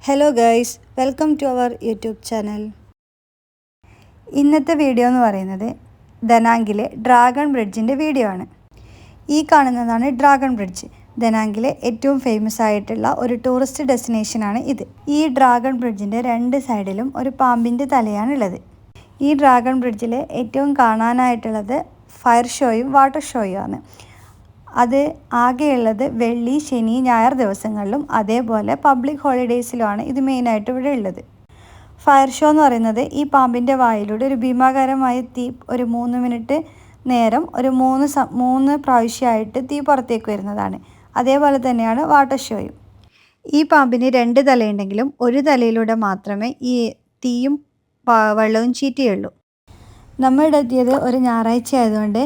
Hello guys, welcome to our YouTube channel. ഇന്നത്തെ video എന്ന് പറയുന്നത് ദനാങ്കിലെ ഡ്രാഗൺ ബ്രിഡ്ജിൻ്റെ വീഡിയോ ആണ്. ഈ കാണുന്നതാണ് ഡ്രാഗൺ ബ്രിഡ്ജ്. ദനാങ്കിലെ ഏറ്റവും ഫേമസ് ആയിട്ടുള്ള ഒരു ടൂറിസ്റ്റ് ഡെസ്റ്റിനേഷനാണ് ഇത്. ഈ ഡ്രാഗൺ ബ്രിഡ്ജിൻ്റെ രണ്ട് സൈഡിലും ഒരു പാമ്പിൻ്റെ തലയാണുള്ളത്. ഈ ഡ്രാഗൺ ബ്രിഡ്ജിൽ ഏറ്റവും കാണാനായിട്ടുള്ളത് ഫയർ ഷോയും വാട്ടർ ഷോയും ആണ്. അത് ആകെയുള്ളത് വെള്ളി, ശനി, ഞായർ ദിവസങ്ങളിലും അതേപോലെ പബ്ലിക് ഹോളിഡേയ്സിലുമാണ് ഇത് മെയിനായിട്ട് ഇവിടെ ഉള്ളത്. ഫയർ ഷോ എന്ന് പറയുന്നത് ഈ പാമ്പിൻ്റെ വായിലൂടെ ഒരു ഭീമാകാരമായ തീ ഒരു 3 മിനിറ്റ് നേരം ഒരു മൂന്ന് പ്രാവശ്യമായിട്ട് തീ പുറത്തേക്ക് വരുന്നതാണ്. അതേപോലെ തന്നെയാണ് വാട്ടർ ഷോയും. ഈ പാമ്പിന് 2 തലയുണ്ടെങ്കിലും ഒരു തലയിലൂടെ മാത്രമേ ഈ തീയും വെള്ളവും ചീറ്റുകയുള്ളൂ. നമ്മളിവിടെ എത്തിയത് ഒരു ഞായറാഴ്ച ആയതുകൊണ്ട്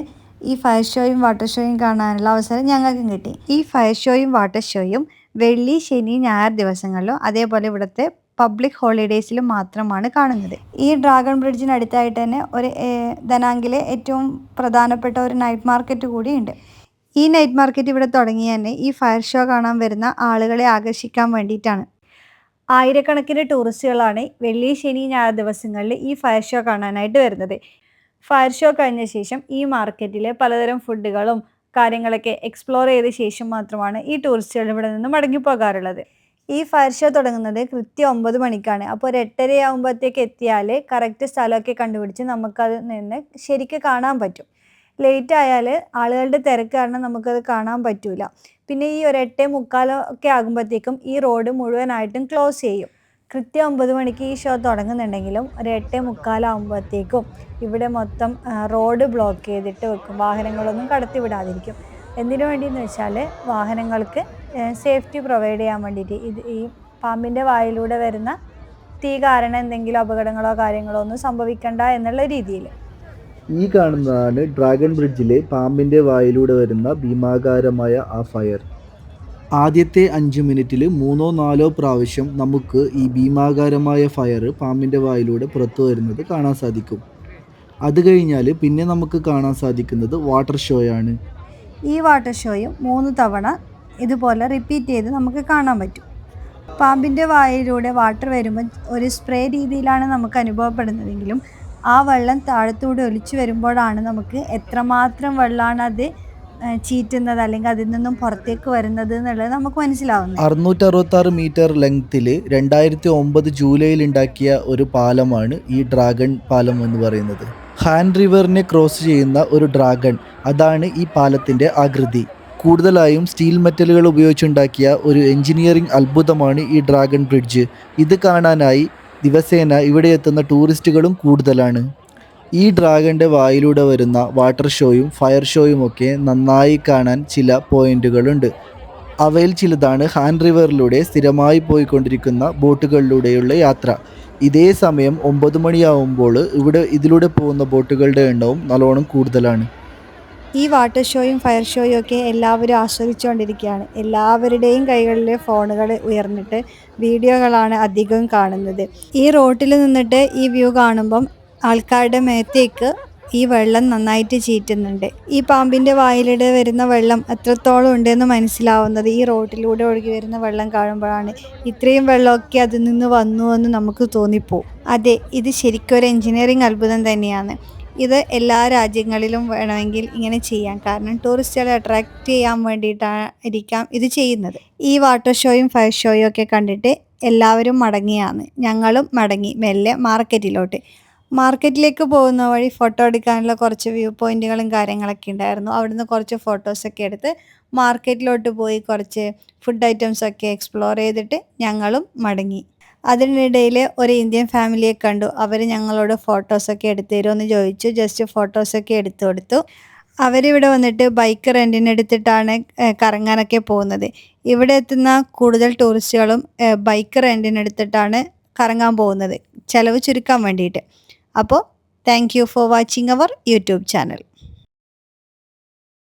ഈ ഫയർ ഷോയും വാട്ടർ ഷോയും കാണാനുള്ള അവസരം ഞങ്ങൾക്കും കിട്ടി. ഈ ഫയർ ഷോയും വാട്ടർ ഷോയും വെള്ളി, ശനി, ഞായർ ദിവസങ്ങളിലും അതേപോലെ ഇവിടുത്തെ പബ്ലിക് ഹോളിഡേയ്സിലും മാത്രമാണ് കാണുന്നത്. ഈ ഡ്രാഗൺ ബ്രിഡ്ജിനടുത്തായിട്ട് തന്നെ ഒരു ദനാങ്കിലെ ഏറ്റവും പ്രധാനപ്പെട്ട ഒരു നൈറ്റ് മാർക്കറ്റ് കൂടിയുണ്ട്. ഈ നൈറ്റ് മാർക്കറ്റ് ഇവിടെ തുടങ്ങിയ തന്നെ ഈ ഫയർ ഷോ കാണാൻ വരുന്ന ആളുകളെ ആകർഷിക്കാൻ വേണ്ടിയിട്ടാണ്. ആയിരക്കണക്കിന് ടൂറിസ്റ്റുകളാണ് വെള്ളി, ശനി, ഞായർ ദിവസങ്ങളിൽ ഈ ഫയർ ഷോ കാണാനായിട്ട് വരുന്നത്. ഫയർ ഷോ കഴിഞ്ഞ ശേഷം ഈ മാർക്കറ്റിൽ പലതരം ഫുഡുകളും കാര്യങ്ങളൊക്കെ എക്സ്പ്ലോർ ചെയ്ത ശേഷം മാത്രമാണ് ഈ ടൂറിസ്റ്റുകൾ ഇവിടെ നിന്ന് മടങ്ങിപ്പോകാറുള്ളത്. ഈ ഫയർ ഷോ തുടങ്ങുന്നത് കൃത്യം 9 മണിക്കാണ്. അപ്പോൾ ഒരു 8:30 ആകുമ്പോഴത്തേക്ക് എത്തിയാൽ കറക്റ്റ് സ്ഥലമൊക്കെ കണ്ടുപിടിച്ച് നമുക്കത് നിന്ന് ശരിക്കും കാണാൻ പറ്റും. ലേറ്റ് ആയാൽ ആളുകളുടെ തിരക്ക് കാരണം നമുക്കത് കാണാൻ പറ്റില്ല. പിന്നെ ഈ ഒരു 8:45 ഒക്കെ ആകുമ്പോഴത്തേക്കും ഈ റോഡ് മുഴുവനായിട്ടും ക്ലോസ് ചെയ്യും. കൃത്യം 9 മണിക്ക് ഈ ഷോ തുടങ്ങുന്നുണ്ടെങ്കിലും ഒരു 8:45 ആകുമ്പോഴത്തേക്കും ഇവിടെ മൊത്തം റോഡ് ബ്ലോക്ക് ചെയ്തിട്ട് വെക്കും. വാഹനങ്ങളൊന്നും കടത്തിവിടാതിരിക്കും. എന്തിനു വേണ്ടിയെന്ന് വെച്ചാൽ വാഹനങ്ങൾക്ക് സേഫ്റ്റി പ്രൊവൈഡ് ചെയ്യാൻ വേണ്ടിയിട്ട്. ഈ പാമ്പിൻ്റെ വായിലൂടെ വരുന്ന തീ കാരണം എന്തെങ്കിലും അപകടങ്ങളോ കാര്യങ്ങളോ ഒന്നും സംഭവിക്കണ്ട എന്നുള്ള രീതിയിൽ. ഈ കാണുന്നതാണ് ഡ്രാഗൺ ബ്രിഡ്ജിലെ പാമ്പിൻ്റെ വായിലൂടെ വരുന്ന ഭീമാകാരമായ ആ ഫയർ. ആദ്യത്തെ 5 മിനിറ്റിൽ 3-4 പ്രാവശ്യം നമുക്ക് ഈ ഭീമാകാരമായ ഫയർ പാമ്പിൻ്റെ വായിലൂടെ പുറത്തു വരുന്നത് കാണാൻ സാധിക്കും. അത് കഴിഞ്ഞാൽ പിന്നെ നമുക്ക് കാണാൻ സാധിക്കുന്നത് വാട്ടർ ഷോയാണ്. ഈ വാട്ടർ ഷോയും 3 തവണ ഇതുപോലെ റിപ്പീറ്റ് ചെയ്ത് നമുക്ക് കാണാൻ പറ്റും. പാമ്പിൻ്റെ വായിലൂടെ വാട്ടർ വരുമ്പോൾ ഒരു സ്പ്രേ രീതിയിലാണ് നമുക്ക് അനുഭവപ്പെടുന്നതെങ്കിലും ആ വെള്ളം താഴത്തൂടെ ഒലിച്ചു വരുമ്പോഴാണ് നമുക്ക് എത്രമാത്രം വെള്ളമാണ് അത് ചീറ്റുന്നത് അല്ലെങ്കിൽ അതിൽ നിന്നും പുറത്തേക്ക് വരുന്നത് എന്നുള്ളത് നമുക്ക് മനസ്സിലാവുന്നത്. 666 മീറ്റർ ലെങ്ത്തിൽ 2009 ജൂലൈയിൽ ഉണ്ടാക്കിയ ഒരു പാലമാണ് ഈ ഡ്രാഗൺ പാലം എന്ന് പറയുന്നത്. ഹാൻ റിവറിനെ ക്രോസ് ചെയ്യുന്ന ഒരു ഡ്രാഗൺ, അതാണ് ഈ പാലത്തിൻ്റെ ആകൃതി. കൂടുതലായും സ്റ്റീൽ മെറ്റലുകൾ ഉപയോഗിച്ചുണ്ടാക്കിയ ഒരു എഞ്ചിനീയറിംഗ് അത്ഭുതമാണ് ഈ ഡ്രാഗൺ ബ്രിഡ്ജ്. ഇത് കാണാനായി ദിവസേന ഇവിടെ എത്തുന്ന ടൂറിസ്റ്റുകളും കൂടുതലാണ്. ഈ ഡ്രാഗൻ്റെ വായിലൂടെ വരുന്ന വാട്ടർ ഷോയും ഫയർ ഷോയും ഒക്കെ നന്നായി കാണാൻ ചില പോയിന്റുകളുണ്ട്. അവയിൽ ചിലതാണ് ഹാൻ റിവറിലൂടെ സ്ഥിരമായി പോയിക്കൊണ്ടിരിക്കുന്ന ബോട്ടുകളിലൂടെയുള്ള യാത്ര. ഇതേ സമയം 9 മണിയാവുമ്പോൾ ഇതിലൂടെ പോകുന്ന ബോട്ടുകളുടെ എണ്ണവും നല്ലോണം കൂടുതലാണ്. ഈ വാട്ടർ ഷോയും ഫയർ ഷോയും ഒക്കെ എല്ലാവരും ആസ്വദിച്ചുകൊണ്ടിരിക്കുകയാണ്. എല്ലാവരുടെയും കൈകളിലെ ഫോണുകൾ ഉയർന്നിട്ട് വീഡിയോകളാണ് അധികം കാണുന്നത്. ഈ റോട്ടിൽ നിന്നിട്ട് ഈ വ്യൂ കാണുമ്പം ആൾക്കാരുടെ മേത്തേക്ക് ഈ വെള്ളം നന്നായിട്ട് ചീറ്റുന്നുണ്ട്. ഈ പാമ്പിൻ്റെ വായിലൂടെ വരുന്ന വെള്ളം എത്രത്തോളം ഉണ്ടെന്ന് മനസ്സിലാവുന്നത് ഈ റോട്ടിലൂടെ ഒഴുകി വരുന്ന വെള്ളം കാണുമ്പോഴാണ്. ഇത്രയും വെള്ളമൊക്കെ അതിൽ നിന്ന് വന്നു എന്ന് നമുക്ക് തോന്നിപ്പോവും. അതെ, ഇത് ശരിക്കും ഒരു എഞ്ചിനീയറിംഗ് അത്ഭുതം തന്നെയാണ്. ഇത് എല്ലാ രാജ്യങ്ങളിലും വേണമെങ്കിൽ ഇങ്ങനെ ചെയ്യാം. കാരണം ടൂറിസ്റ്റുകളെ അട്രാക്റ്റ് ചെയ്യാൻ വേണ്ടിയിട്ടായിരിക്കാം ഇത് ചെയ്യുന്നത്. ഈ വാട്ടർ ഷോയും ഫയർ ഷോയും ഒക്കെ കണ്ടിട്ട് എല്ലാവരും മടങ്ങിയാണ്. ഞങ്ങളും മടങ്ങി മെല്ലെ മാർക്കറ്റിലേക്ക് പോകുന്ന വഴി ഫോട്ടോ എടുക്കാനുള്ള കുറച്ച് വ്യൂ പോയിന്റുകളും കാര്യങ്ങളൊക്കെ ഉണ്ടായിരുന്നു. അവിടുന്ന് കുറച്ച് ഫോട്ടോസൊക്കെ എടുത്ത് മാർക്കറ്റിലോട്ട് പോയി കുറച്ച് ഫുഡ് ഐറ്റംസൊക്കെ എക്സ്പ്ലോർ ചെയ്തിട്ട് ഞങ്ങളും മടങ്ങി. അതിനിടയിൽ ഒരു ഇന്ത്യൻ ഫാമിലിയെ കണ്ടു. അവർ ഞങ്ങളോട് ഫോട്ടോസൊക്കെ എടുത്തു തരുമെന്ന് ചോദിച്ചു. ജസ്റ്റ് ഫോട്ടോസൊക്കെ എടുത്തു കൊടുത്തു. അവരിവിടെ വന്നിട്ട് ബൈക്ക് റെൻറ്റിനെടുത്തിട്ടാണ് കറങ്ങാനൊക്കെ പോകുന്നത്. ഇവിടെ എത്തുന്ന കൂടുതൽ ടൂറിസ്റ്റുകളും ബൈക്ക് റെൻറ്റിനെടുത്തിട്ടാണ് കറങ്ങാൻ പോകുന്നത്, ചിലവ് ചുരുക്കാൻ വേണ്ടിയിട്ട്. അപ്പോൾ thank you for watching our YouTube channel.